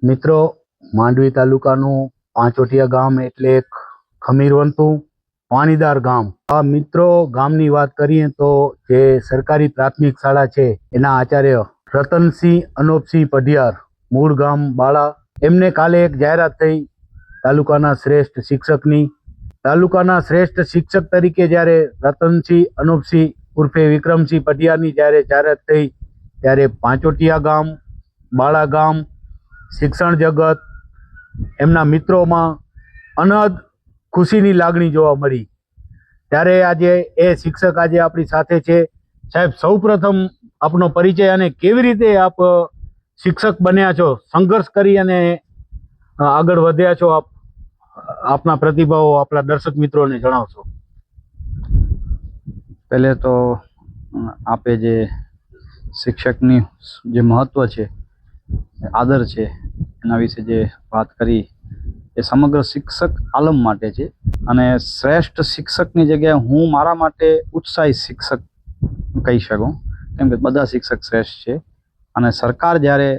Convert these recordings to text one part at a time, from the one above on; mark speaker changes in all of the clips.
Speaker 1: મિત્રો, માંડવી તાલુકાનું પાંચોટિયા ગામ એટલે એક ખમીરવંતું પાણીદાર ગામ. આ મિત્રો ગામની વાત કરીએ તો જે સરકારી પ્રાથમિક શાળા છે એના આચાર્ય રતનસિંહ અનોપસિંહ પઢિયાર, મૂળ ગામ બાળા, એમને કાલે એક જાહેરાત થઈ તાલુકાના શ્રેષ્ઠ શિક્ષકની. તાલુકાના શ્રેષ્ઠ શિક્ષક તરીકે જ્યારે રતનસિંહ અનોપસિંહ ઉર્ફે વિક્રમસિંહ પઢિયારની જ્યારે જાહેરાત થઈ ત્યારે પાંચોટિયા ગામ, બાળા ગામ, શિક્ષણ જગત, એમના મિત્રોમાં અનહદ ખુશીની લાગણી જોવા મળી. ત્યારે આજે એ શિક્ષક આજે આપણી સાથે છે. સાહેબ, સૌપ્રથમ આપનો પરિચય અને કેવી રીતે આપ શિક્ષક બન્યા છો, સંઘર્ષ કરી અને આગળ વધ્યા છો, આપના પ્રતિભાવો આપણા દર્શક મિત્રોને જણાવશો.
Speaker 2: પહેલે તો આપે જે શિક્ષકની જે મહત્વ છે, આદર છે, એના વિશે જે વાત કરી એ સમગ્ર શિક્ષક આલમ માટે છે. અને શ્રેષ્ઠ શિક્ષકની જગ્યાએ હું મારા માટે ઉત્સાહી શિક્ષક કહી શકું, કેમ કે બધા શિક્ષક શ્રેષ્ઠ છે. અને સરકાર જ્યારે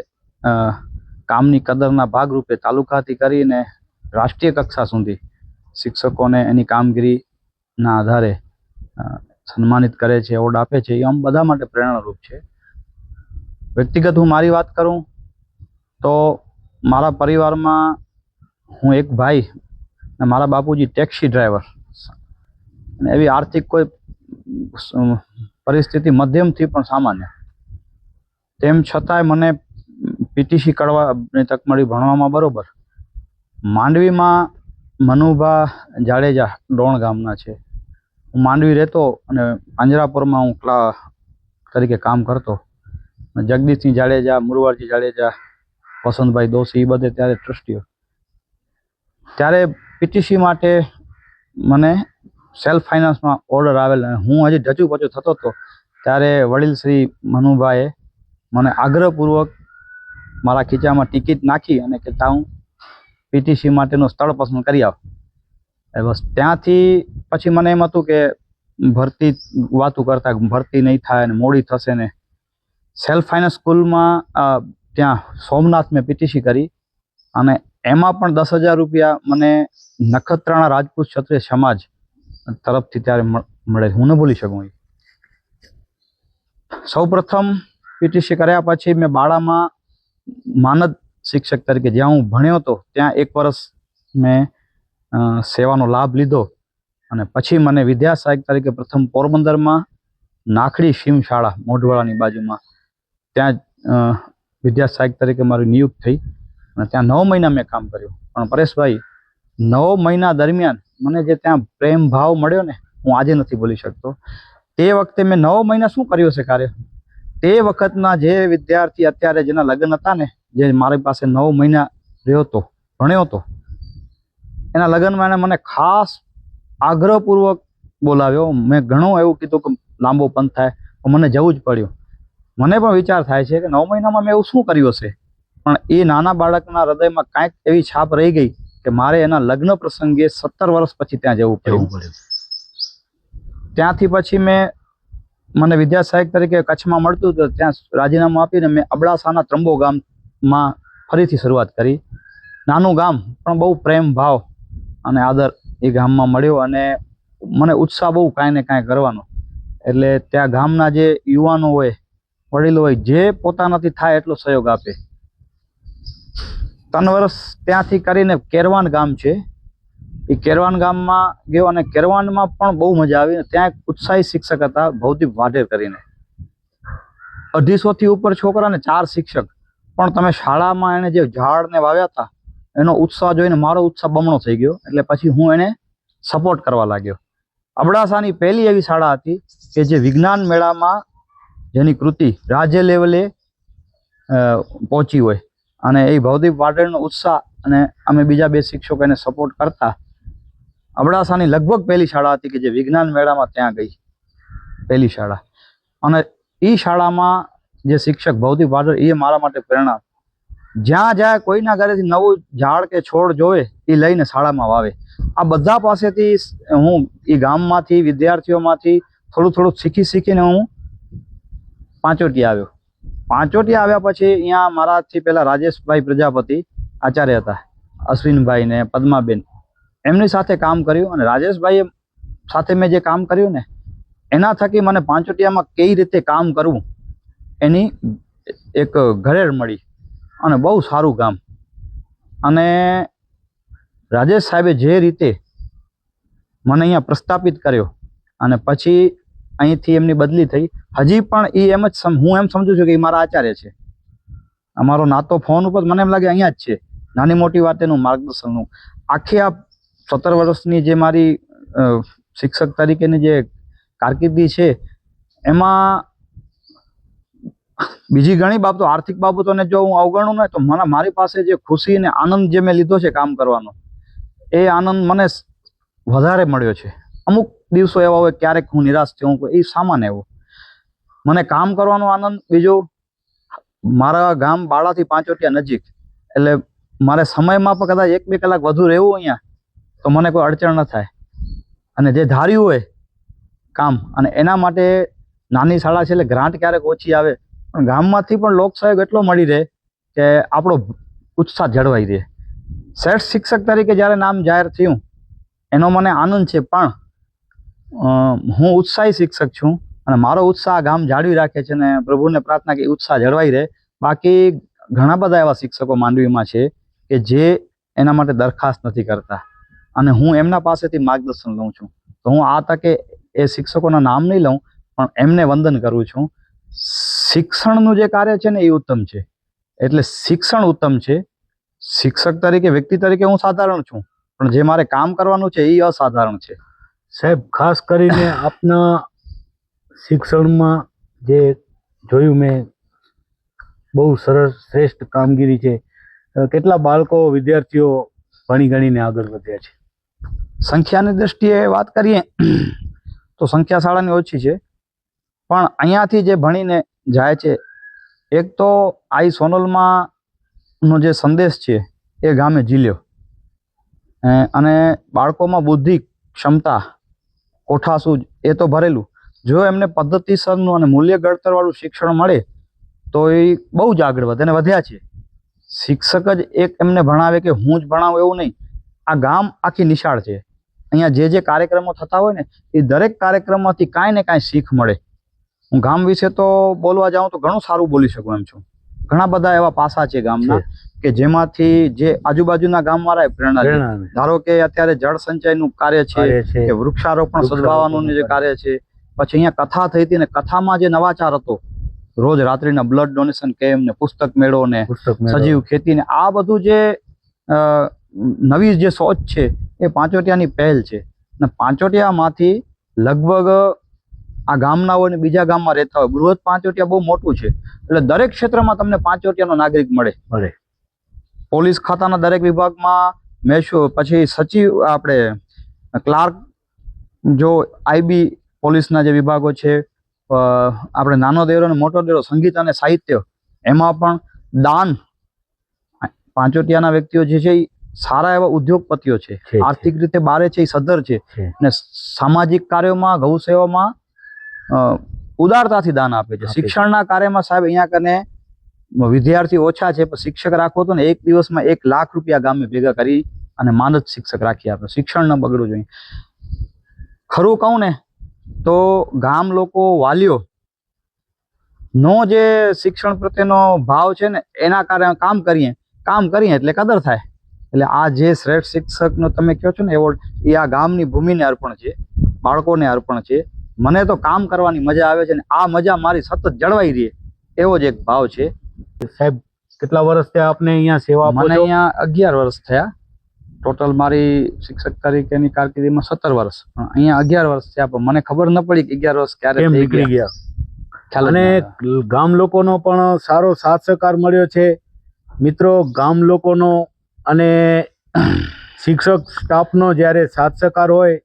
Speaker 2: કામની કદરના ભાગરૂપે તાલુકાથી કરીને રાષ્ટ્રીય કક્ષા સુધી શિક્ષકોને એની કામગીરીના આધારે સન્માનિત કરે છે, એવોર્ડ આપે છે, એ આમ બધા માટે પ્રેરણારૂપ છે. વ્યક્તિગત હું મારી વાત કરું તો મારા પરિવારમાં હું એક ભાઈ અને મારા બાપુજી ટેક્સી ડ્રાઈવર, અને એવી આર્થિક કોઈ પરિસ્થિતિ મધ્યમથી પણ સામાન્ય, તેમ છતાંય મને પીટીસી કરવાની તક મળી ભણવામાં. બરોબર, માંડવીમાં મનુભા જાડેજા ડોણ ગામના છે. હું માંડવી રહેતો અને પાંજરાપુરમાં હું તરીકે કામ કરતો. જગદીશસિંહ જાડેજા, મુરવારજી જાડેજા, વસંતભાઈ દોશી, એ બધે ત્યારે ટ્રસ્ટીઓ. ત્યારે પીટીસી માટે મને સેલ્ફ ફાઇનાન્સમાં ઓર્ડર આવેલ અને હું હજી ઢચુપચું થતો હતો ત્યારે વડીલ શ્રી મનુભાઈએ મને આગ્રહપૂર્વક મારા ખીચામાં ટિકિટ નાખી અને કે હું પીટીસી માટેનું સ્થળ પસંદ કરી આવ. બસ ત્યાંથી પછી મને એમ હતું કે ભરતી વાતું કરતા ભરતી નહીં થાય ને મોડી થશે ને. સેલ્ફ ફાઇનાન્સ સ્કૂલમાં ત્યાં સોમનાથ મેં પીટીસી કરી અને એમાં પણ 10,000 રૂપિયા મને નખત્રાણા રાજપૂત ક્ષત્રિય સમાજ તરફથી ત્યારે મળે. હું ન ભૂલી શકું. સૌ પ્રથમ પીટીસી કર્યા પછી મેં બાળામાં માનદ શિક્ષક તરીકે જ્યાં હું ભણ્યો હતો ત્યાં 1 વર્ષ મેં સેવાનો લાભ લીધો. અને પછી મને વિદ્યા સહાયક તરીકે પ્રથમ પોરબંદરમાં નાખડી શિમ શાળા મોઢવાડાની બાજુમાં ત્યાં વિદ્યા સહાયક તરીકે મારી નિયુક્ત થઈ અને ત્યાં 9 મહિના મેં કામ કર્યું. પણ પરેશભાઈ, 9 મહિના દરમિયાન મને જે ત્યાં પ્રેમ ભાવ મળ્યો ને, હું આજે નથી ભૂલી શકતો. તે વખતે મેં 9 મહિના શું કર્યું છે કાર્ય. તે વખતના જે વિદ્યાર્થી અત્યારે જેના લગ્ન હતા ને, જે મારી પાસે 9 મહિના રહ્યો હતો, ભણ્યો હતો, એના લગ્નમાં એને મને ખાસ આગ્રહપૂર્વક બોલાવ્યો. મેં ઘણું એવું કીધું કે લાંબો પંથ થાય, પણ મને જવું જ પડ્યું. મને પણ વિચાર થાય છે કે 9 મહિનામાં મેં એવું શું કર્યું હશે, પણ એ નાના બાળકના હૃદયમાં કાંઈક એવી છાપ રહી ગઈ કે મારે એના લગ્ન પ્રસંગે 17 વર્ષ પછી ત્યાં જવું પડ્યું. ત્યાંથી પછી મને વિદ્યા સહાયક તરીકે કચ્છમાં મળતું હતું, ત્યાં રાજીનામું આપીને મેં અબડાસાના ત્રંબો ગામમાં ફરીથી શરૂઆત કરી. નાનું ગામ પણ બહુ પ્રેમ ભાવ અને આદર એ ગામમાં મળ્યો અને મને ઉત્સાહ બહુ કાંઈ ને કાંઈ કરવાનો. એટલે ત્યાં ગામના જે યુવાનો હોય, વડીલો હોય, જે પોતાનાથી થાય એટલો સહયોગ આપે. 3 વર્ષ ત્યાંથી કરીને કેરવાન ગામ છે, એ કેરવાન ગામમાં ગયો અને કેરવાનમાં પણ બહુ મજા આવી. ત્યાં એક ઉત્સાહી શિક્ષક હતા, ભૌતિક વાઢેર કરીને. 250થી ઉપર છોકરા ને 4 શિક્ષક. પણ તમે શાળામાં એને જે ઝાડને વાવ્યા હતા એનો ઉત્સાહ જોઈને મારો ઉત્સાહ બમણો થઈ ગયો. એટલે પછી હું એને સપોર્ટ કરવા લાગ્યો. અબડાસાની પહેલી એવી શાળા હતી કે જે વિજ્ઞાન મેળામાં જેની કૃતિ રાજ્ય લેવલે પહોંચી હોય અને એ ભૌતિક વાઢેરનો ઉત્સાહ અને અમે બીજા 2 શિક્ષકો એને સપોર્ટ કરતા. અબડાસાની લગભગ પહેલી શાળા હતી કે જે વિજ્ઞાન મેળામાં ત્યાં ગઈ, પહેલી શાળા. અને એ શાળામાં જે શિક્ષક ભૌતિક વાઢેર, એ મારા માટે પ્રેરણા. જ્યાં જાય કોઈના ઘરેથી નવું ઝાડ કે છોડ જોવે એ લઈને શાળામાં વાવે. આ બધા પાસેથી હું એ ગામમાંથી વિદ્યાર્થીઓમાંથી થોડું શીખીને હું પાંચોટિયા આવ્યો. પાંચોટિયા આવ્યા પછી અહીંયા મારાથી પહેલાં રાજેશભાઈ પ્રજાપતિ આચાર્ય હતા, અશ્વિનભાઈ ને પદ્માબેન, એમની સાથે કામ કર્યું. અને રાજેશભાઈ સાથે મેં જે કામ કર્યું ને એના થકી મને પાંચોટિયામાં કઈ રીતે કામ કરવું એની એક ઘરેર મળી અને બહુ સારું ગામ. અને રાજેશ સાહેબે જે રીતે મને અહીંયા પ્રસ્થાપિત કર્યો અને પછી અહીંથી એમની બદલી થઈ. હજી પણ એ એમ જ હું એમ સમજુ છું કે એ મારા આચાર્ય છે. અમારો નાતો ફોન ઉપર મને એમ લાગે અહીંયા જ છે. નાની મોટી વાત એનું માર્ગદર્શનનું. આખી આ 17 વર્ષની જે મારી શિક્ષક તરીકેની જે કારકિર્દી છે એમાં બીજી ઘણી બાબતો, આર્થિક બાબતોને જો હું અવગણું ને તો મારી પાસે જે ખુશી અને આનંદ જે મેં લીધો છે કામ કરવાનો, એ આનંદ મને વધારે મળ્યો છે. અમુક દિવસો એવા હોય ક્યારેક હું નિરાશ થયો, એ સામાન્ય એવો. મને કામ કરવાનો આનંદ. બીજું, મારા ગામ બાળાથી પાંચોટિયા નજીક, એટલે મારે સમયમાં પણ કદાચ 1-2 કલાક વધુ રહેવું અહીંયા તો મને કોઈ અડચણ ન થાય. અને જે ધાર્યું હોય કામ, અને એના માટે નાની શાળા છે એટલે ગ્રાન્ટ ક્યારેક ઓછી આવે, પણ ગામમાંથી પણ લોક સહયોગ એટલો મળી રહે કે આપણો ઉત્સાહ જળવાઈ રહે. શ્રેષ્ઠ શિક્ષક તરીકે જ્યારે નામ જાહેર થયું એનો મને આનંદ છે, પણ હું ઉત્સાહી શિક્ષક છું અને મારો ઉત્સાહ ગામ જાળવી રાખે છે. અને પ્રભુને પ્રાર્થના કે ઉત્સાહ જળવાઈ રહે. બાકી ઘણા બધા એવા શિક્ષકો માંડવીમાં છે કે જે એના માટે દરખાસ્ત નથી કરતા અને હું એમના પાસેથી માર્ગદર્શન લઉં છું. તો હું આ તકે એ શિક્ષકોના નામ નહીં લઉં, પણ એમને વંદન કરું છું. શિક્ષણનું જે કાર્ય છે ને એ ઉત્તમ છે. એટલે શિક્ષણ ઉત્તમ છે. શિક્ષક તરીકે, વ્યક્તિ તરીકે હું સાધારણ છું, પણ જે મારે કામ કરવાનું છે એ અસાધારણ છે.
Speaker 1: સાહેબ, ખાસ કરીને આપના શિક્ષણમાં જે જોયું મેં, બહુ સરસ શ્રેષ્ઠ કામગીરી છે. કેટલા બાળકો, વિદ્યાર્થીઓ ભણી ગણીને આગળ વધ્યા છે?
Speaker 2: સંખ્યાની દ્રષ્ટિએ વાત કરીએ તો સંખ્યા શાળાની ઓછી છે, પણ અહીંયાથી જે ભણીને જાય છે, એક તો આઈ સોનલમાં નો જે સંદેશ છે એ ગામે ઝીલ્યો. અને બાળકોમાં બુદ્ધિ, ક્ષમતા, કોઠાસૂઝ એ તો ભરેલું. જો એમને પદ્ધતિસરનું અને મૂલ્ય ઘડતરવાળું શિક્ષણ મળે તો એ બહુ જ આગળ વધે અને વધ્યા છે. શિક્ષક જ એક એમને ભણાવે કે હું જ ભણાવું એવું નહીં. આ ગામ આખી નિશાળ છે. અહીંયા જે કાર્યક્રમો થતા હોય ને એ દરેક કાર્યક્રમમાંથી કાંઈ ને કાંઈ શીખ મળે. હું ગામ વિશે તો બોલવા જાઉં તો ઘણું સારું બોલી શકું એમ છું. ઘણા બધા એવા પાસા છે ગામના કે જેમાંથી જે આજુબાજુના ગામવાળાએ પ્રેરણા લે. ધારો કે અત્યારે જળ સંચયનું કાર્ય છે કે વૃક્ષારોપણ સદભાવવાનું જે કાર્ય છે. પછી અહીંયા કથા થઈ હતી ને કથામાં જે નવાચાર હતો, રોજ રાત્રિના બ્લડ ડોનેશન કેમ્પ ને પુસ્તક મેળો ને સજીવ ખેતી ને આ બધું જે નવી જે સોચ છે એ પાંચોટિયાની પહેલ છે. અને પાંચોટિયામાંથી લગભગ આ ગામના હોય ને બીજા ગામમાં રહેતા હોય, બૃહદ પાંચોટિયા બહુ મોટું છે. એટલે દરેક ક્ષેત્રમાં તમને પાંચોટિયાનો નાગરિક મળે. પોલીસ ખાતાના દરેક વિભાગમાં પછી સચિવ, આપણે ક્લાર્ક, જો આઈબી પોલીસના જે વિભાગો છે, આપણે નાનો દેરો અને મોટો દેરો, સંગીત અને સાહિત્ય, એમાં પણ દાન. પાંચોટિયાના વ્યક્તિઓ જે છે એ સારા એવા ઉદ્યોગપતિઓ છે, આર્થિક રીતે બારે છે, એ સદ્ધર છે અને સામાજિક કાર્યોમાં, ગૌ સેવામાં ઉદારતાથી દાન આપે છે. શિક્ષણના કાર્યમાં સાહેબ અહીંયા કને વિદ્યાર્થી ઓછા છે, પણ શિક્ષક રાખવો તો ને 1 દિવસમાં 1 લાખ રૂપિયા ગામે ભેગા કરી અને માનદ શિક્ષક રાખી આપે. શિક્ષણ ન બગડવું જોઈએ. ખરું કહું ને તો ગામ લોકો, વાલીઓ નો જે શિક્ષણ પ્રત્યેનો ભાવ છે ને એના કારણે કામ કરીએ એટલે કદર થાય. એટલે આ જે શ્રેષ્ઠ શિક્ષકનો તમે કહો છો ને એવોર્ડ, એ આ ગામની ભૂમિને અર્પણ છે, બાળકોને અર્પણ છે. મને તો કામ કરવાની મજા આવે છે ને આ મજા મારી સતત જળવાઈ રહે એવો જ એક ભાવ છે.
Speaker 1: સાહેબ, કેટલા વર્ષ થયા આપને અહીંયા સેવા આપો છો?
Speaker 2: મને અહીંયા 11 વર્ષ થયા. ટોટલ મારી શિક્ષક તરીકેની કારકિર્દીમાં 17 વર્ષ, પણ અહીંયા 11 વર્ષ થયા. પણ મને ખબર ન પડી કે 11 વર્ષ ક્યારે નીકળી ગયા.
Speaker 1: અને ગામ લોકોનો પણ સારો સાથ સહકાર મળ્યો છે. મિત્રો, ગામ લોકોનો અને શિક્ષક સ્ટાફનો જ્યારે સાથ સહકાર હોય,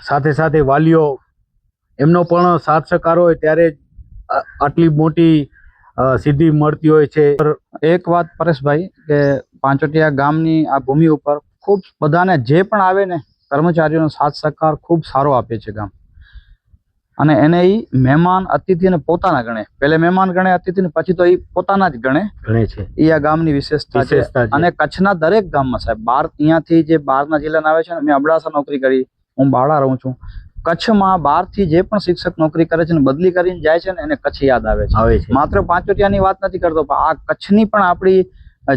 Speaker 1: સાથે સાથે વાલીઓ એમનો પણ સાથ સહકાર હોય ત્યારે આટલી મોટી સિદ્ધિ મળતી હોય છે.
Speaker 2: એક વાત પરેશભાઈ, કે પાંચોટિયા ગામની આ ભૂમિ ઉપર ખૂબ બધાને જે પણ આવે ને કર્મચારીઓનો સાથ સહકાર ખૂબ સારો આપે છે ગામ. અને એને ઈ મહેમાન અતિથિને પોતાના ગણે. પહેલે મહેમાન ગણે અતિથિને, પછી તો ઈ પોતાના જ ગણે. એ આ ગામની વિશેષતા છે. અને કચ્છના દરેક ગામમાં સાહેબ, અહીંયાથી જે બહારના જિલ્લાના આવે છે ને, મેં અબડાસા નોકરી કરી, હું બાવળા રહું છું. કચ્છમાં બહારથી જે પણ શિક્ષક નોકરી કરે છે ને બદલી કરીને જાય છે ને, એને કચ્છ યાદ આવે છે. માત્ર પાંચોટિયાની વાત નથી કરતો, પણ આ કચ્છની પણ આપણી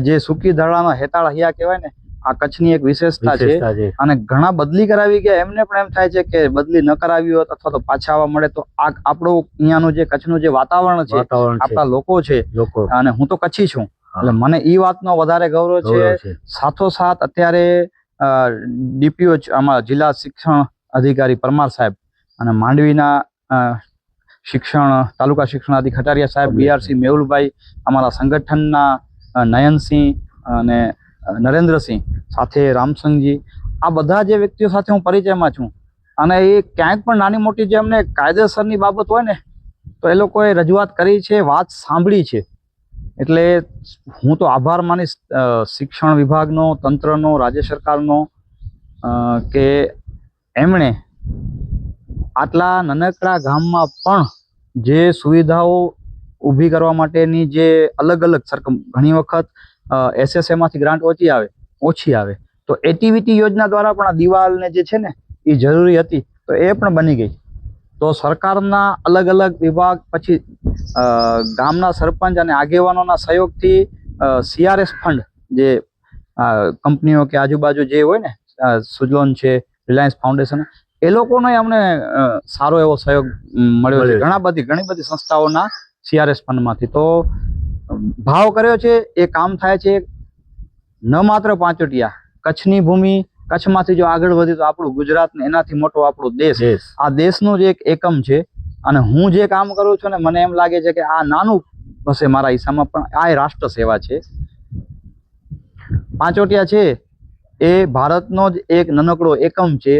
Speaker 2: જે સૂકી ધરાના હેતાળ હૈયા કહેવાય ને, આ કચ્છની એક વિશેષતા છે. અને ઘણા બદલી કરાવી ગયા, એમને પણ એમ થાય છે કે બદલી ન કરાવી હોત અથવા તો પાછા આવવા મળે તો આ આપણું અહીંયાનું જે કચ્છનું જે વાતાવરણ છે, આપણા લોકો છે, અને હું તો કચ્છી છું એટલે મને એ વાતનો વધારે ગૌરવ છે. સાથોસાથ અત્યારે ડીપીઓ આમાં જિલ્લા શિક્ષણ અધિકારી પરમાર સાહેબ અને માંડવીના તાલુકા શિક્ષણાધિકારી ખટારિયા સાહેબ, બીઆરસી મેહુલભાઈ, અમારા સંગઠનના નયનસિંહ અને નરેન્દ્રસિંહ, સાથે રામસંગજી, આ બધા જે વ્યક્તિઓ સાથે હું પરિચયમાં છું. અને એ ક્યાંક પણ નાની મોટી જે અમને કાયદેસરની બાબત હોય ને તો એ લોકોએ રજૂઆત કરી છે, વાત સાંભળી છે. એટલે હું તો આભાર માનીશ શિક્ષણ વિભાગનો, તંત્રનો, રાજ્ય સરકારનો, કે એમણે આટલા નાનકડા ગામમાં પણ જે સુવિધાઓ ઊભી કરવા માટેની જે અલગ અલગ ઘણી વખત SSA-માંથી ગ્રાન્ટ ઓછી આવે તો એટીવીટી યોજના દ્વારા પણ આ દિવાલને જે છે ને એ જરૂરી હતી તો એ પણ બની ગઈ. તો સરકારના અલગ અલગ વિભાગ, પછી ગામના સરપંચ અને આગેવાનોના સહયોગથી CRS ફંડ, જે કંપનીઓ કે આજુબાજુ જે હોય ને, સુજલોન છે, રિલાયન્સ ફાઉન્ડેશન, એ લોકોનો અમને સારો એવો સહયોગ મળ્યો છે. ઘણી બધી સંસ્થાઓના CRS ફંડમાંથી. તો ભાવ કર્યો છે, એ કામ થાય છે. ન માત્ર પાંચોટિયા, કચ્છની ભૂમિ, કચ્છમાંથી જો આગળ વધી તો આપણું ગુજરાત ને એનાથી મોટો આપણો દેશ, આ દેશનું જ એક એકમ છે. અને હું જે કામ કરું છું ને, મને એમ લાગે છે કે આ નાનું હશે મારા હિસાબમાં, પણ આ રાષ્ટ્ર સેવા છે. પાંચોટિયા છે એ ભારતનો જ એક નાનકડો એકમ છે.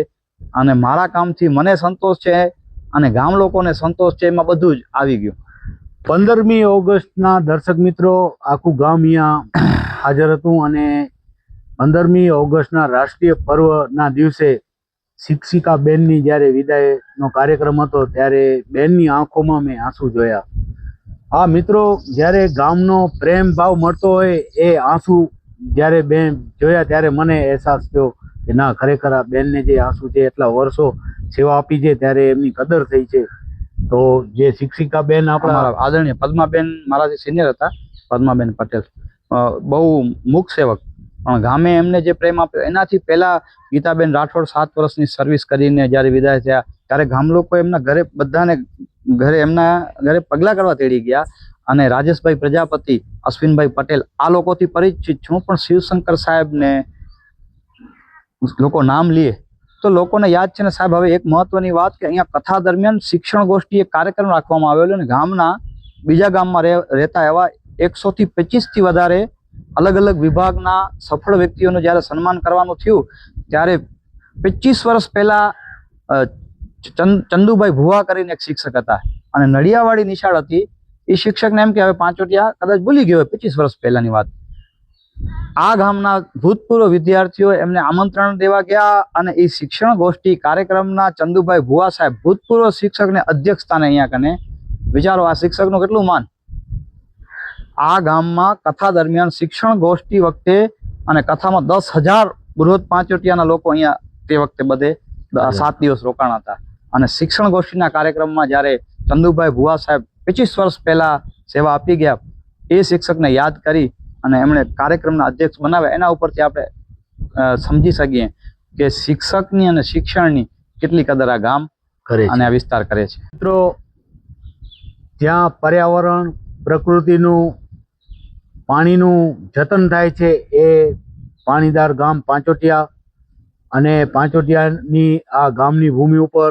Speaker 2: અને મારા કામથી મને સંતોષ છે અને ગામ લોકોને સંતોષ છે, એમાં બધું જ આવી ગયું.
Speaker 1: 15મી ઓગસ્ટના દર્શક મિત્રો, આખું ગામ અહીંયા હાજર હતું. અને 15મી ઓગસ્ટના રાષ્ટ્રીય પર્વના દિવસે શિક્ષિકા બેનની જ્યારે વિદાયનો કાર્યક્રમ હતો ત્યારે બેનની આંખોમાં મેં આંસુ જોયા. હા મિત્રો, જ્યારે ગામનો પ્રેમ ભાવ મળતો હોય એ આંસુ જ્યારે બેન જોયા ત્યારે મને અહેસાસ થયો કે ના, ખરેખર આ બેનને જે આંસુ છે, એટલા વર્ષો સેવા આપી છે ત્યારે એમની કદર થઈ છે. તો જે શિક્ષિકા બેન આપણા
Speaker 2: આદરણીય પદ્માબેન, મારાથી સિનિયર હતા, પદ્માબેન પટેલ, બહુ મુખ સેવક, પણ ગામે એમને જે પ્રેમ આપ્યો એનાથી પહેલા ગીતાબેન રાઠોડ 7 વર્ષની સર્વિસ કરીને જ્યારે વિદાય થયા ત્યારે ગામ લોકો એમના ઘરે, બધાને ઘરે, એમના ઘરે પગલાં કરવા તેડી ગયા. અને રાજેશભાઈ પ્રજાપતિ, અશ્વિનભાઈ પટેલ, આ લોકોથી પરિચિત છું. પણ શિવશંકર સાહેબને લોકો નામ લે તો લોકોને યાદ છે ને સાહેબ. હવે એક મહત્વની વાત કે અહીંયા કથા દરમિયાન શિક્ષણ ગોષ્ઠી એક કાર્યક્રમ રાખવામાં આવેલો અને ગામના બીજા ગામમાં રહેતા એવા 125થી વધારે અલગ અલગ વિભાગના સફળ વ્યક્તિઓનું જ્યારે સન્માન કરવાનું થયું ત્યારે 25 વર્ષ પહેલા ચંદુભાઈ ભુવા કરીને એક શિક્ષક હતા અને નડિયાવાડી નિશાળ હતી. એ શિક્ષકને એમ કે હવે પાંચોટિયા કદાચ ભૂલી ગયો 25 વર્ષ પહેલાની વાત. આ ગામના ભૂતપૂર્વ વિદ્યાર્થીઓ એમને આમંત્રણ દેવા ગયા અને એ શિક્ષણ ગોષ્ઠી કાર્યક્રમના ચંદુભાઈ ભુવા સાહેબ, ભૂતપૂર્વ શિક્ષકને અધ્યક્ષ સ્થાને અહીંયા કને. વિચારો આ શિક્ષકનું કેટલું માન. આ ગામમાં કથા દરમિયાન શિક્ષણ ગોષ્ઠી વખતે અને કથામાં 10,000 બૃહદ પાંચોટિયાના લોકો અહીંયા તે વખતે બધે 7 દિવસ રોકાણા હતા. અને શિક્ષણ ગોષ્ઠીના કાર્યક્રમમાં જ્યારે ચંદુભાઈ ભુવા સાહેબ 25 વર્ષ પહેલા સેવા આપી ગયા, એ શિક્ષકને યાદ કરી અને એમણે કાર્યક્રમના અધ્યક્ષ બનાવ્યા. એના ઉપરથી આપણે સમજી શકીએ કે શિક્ષકની અને શિક્ષણની કેટલી કદર આ ગામ કરે અને આ વિસ્તાર કરે છે.
Speaker 1: મિત્રો, જ્યાં પર્યાવરણ, પ્રકૃતિનું, પાણીનું જતન થાય છે એ પાણીદાર ગામ પાંચોટિયા. અને પાંચોટિયાની આ ગામની ભૂમિ ઉપર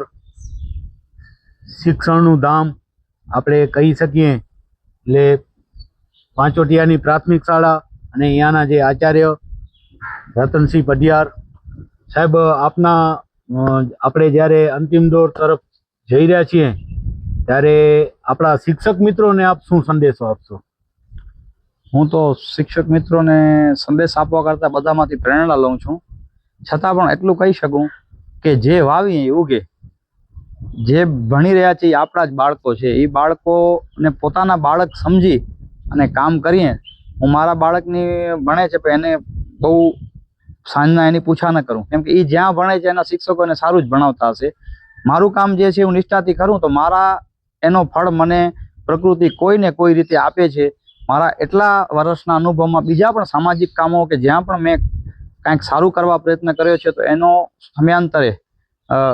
Speaker 1: શિક્ષણનું ધામ આપણે કહી શકીએ. એટલે પાંચોટિયાની પ્રાથમિક શાળા અને અહીંયાના જે આચાર્ય રતનસિંહ પઢિયાર સાહેબ, આપણે જ્યારે અંતિમ દોર તરફ જઈ રહ્યા છીએ ત્યારે આપણા શિક્ષક મિત્રોને આપ શું સંદેશો આપશો?
Speaker 2: હું તો શિક્ષક મિત્રોને સંદેશ આપવા કરતાં બધામાંથી પ્રેરણા લઉં છું. છતાં પણ એટલું કહી શકું કે જે વાવીએ એ ઉગે. જે ભણી રહ્યા છે એ આપણા જ બાળકો છે. એ બાળકોને પોતાના બાળક સમજી અને કામ કરીએ. હું મારા બાળકની ભણે છે પણ એને બહુ સાંજના એની પૂછા ન કરું, કેમ કે એ જ્યાં ભણે છે એના શિક્ષકો એને સારું જ ભણાવતા હશે. મારું કામ જે છે હું નિષ્ઠાથી કરું તો મારા એનો ફળ મને પ્રકૃતિ કોઈ ને કોઈ રીતે આપે છે. મારા એટલા વર્ષના અનુભવમાં બીજા પણ સામાજિક કામો કે જ્યાં પણ મેં કાંઈક સારું કરવા પ્રયત્ન કર્યો છે તો એનો સમયાંતરે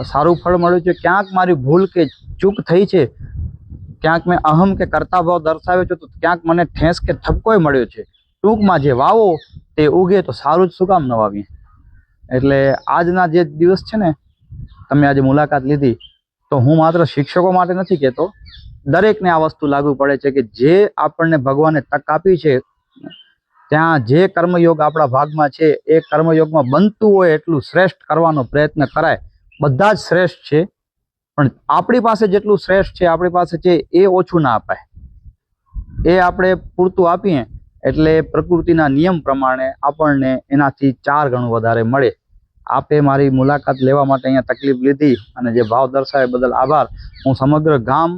Speaker 2: સારું ફળ મળ્યું છે. ક્યાંક મારી ભૂલ કે ચૂક થઈ છે, ક્યાંક મેં અહમ કે કર્તાભાવ દર્શાવ્યો છે તો ક્યાંક મને ઠેસ કે ઠપકોય મળ્યો છે. ટૂંકમાં જે વાવો તે ઉગે તો સારું જ શું કામ ન વાવીએ. એટલે આજના જે દિવસ છે ને, તમે આજે મુલાકાત લીધી તો હું માત્ર શિક્ષકો માટે નથી કહેતો, દરેકને આ વસ્તુ લાગુ પડે છે કે જે આપણને ભગવાને તક આપી છે ત્યાં જે કર્મયોગ આપણા ભાગમાં છે એ કર્મયોગમાં બનતું હોય એટલું શ્રેષ્ઠ કરવાનો પ્રયત્ન કરાય. બધા જ શ્રેષ્ઠ છે પણ આપણી પાસે જેટલું શ્રેષ્ઠ છે આપણી પાસે છે એ ઓછું ના અપાય. એ આપણે પૂરતું આપીએ એટલે પ્રકૃતિના નિયમ પ્રમાણે આપણને એનાથી 4 ગણું વધારે મળે. આપે મારી મુલાકાત લેવા માટે અહીંયા તકલીફ લીધી અને જે ભાવ દર્શાવ્યા બદલ આભાર. હું સમગ્ર ગામ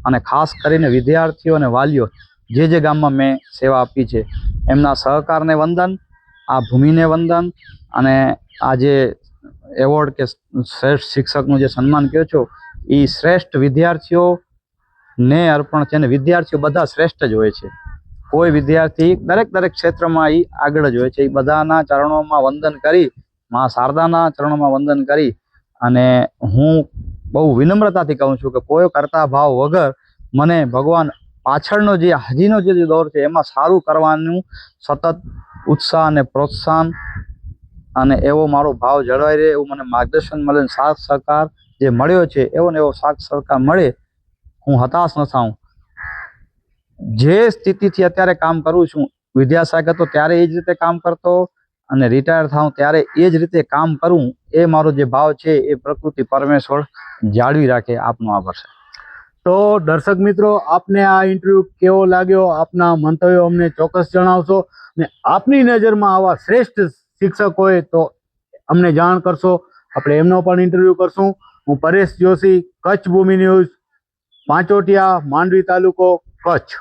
Speaker 2: અને ખાસ કરીને વિદ્યાર્થીઓ અને વાલીઓ જે ગામમાં મેં સેવા આપી છે એમના સહકારને વંદન, આ ભૂમિને વંદન, અને આ જે એવોર્ડ કે શ્રેષ્ઠ શિક્ષકનું જે સન્માન કહો છો એ શ્રેષ્ઠ વિદ્યાર્થીઓને અર્પણ છે. અને વિદ્યાર્થીઓ બધા શ્રેષ્ઠ જ હોય છે. કોઈ વિદ્યાર્થી દરેક ક્ષેત્રમાં એ આગળ જ હોય છે. એ બધાના ચરણોમાં વંદન કરી, મા શારદાના ચરણોમાં વંદન કરી અને હું બહુ વિનમ્રતાથી કહું છું કે કોઈ કરતા ભાવ વગર મને ભગવાન પાછળનો જે હજીનો જે દોર છે એમાં સારું કરવાનું સતત ઉત્સાહ અને પ્રોત્સાહન અને એવો મારો ભાવ જળવાઈ રહે એવું મને માર્ગદર્શન મળે, સાથ સહકાર જે મળ્યો છે એવો ને એવો સાથ સહકાર મળે. હું હતાશ ન થાઉં. જે સ્થિતિથી અત્યારે કામ કરું છું, વિદ્યાસાગર હતો ત્યારે એ જ રીતે કામ કરતો અને રિટાયર થાઉં ત્યારે એ જ રીતે કામ કરું, એ મારો જે ભાવ છે એ પ્રકૃતિ પરમેશ્વર જાળવી રાખે. આપનો આભાર.
Speaker 1: તો દર્શક મિત્રો, આપને આ ઇન્ટરવ્યૂ કેવો લાગ્યો, આપના મંતવ્યો અમને ચોક્કસ જણાવશો. ને આપની નજરમાં આવા શ્રેષ્ઠ શિક્ષક હોય તો અમને જાણ કરશો, આપણે એમનો પણ ઇન્ટરવ્યૂ કરશું. હું પરેશ જોશી, કચ્છ ભૂમિ ન્યૂઝ, પાંચોટિયા, માંડવી તાલુકો, કચ્છ.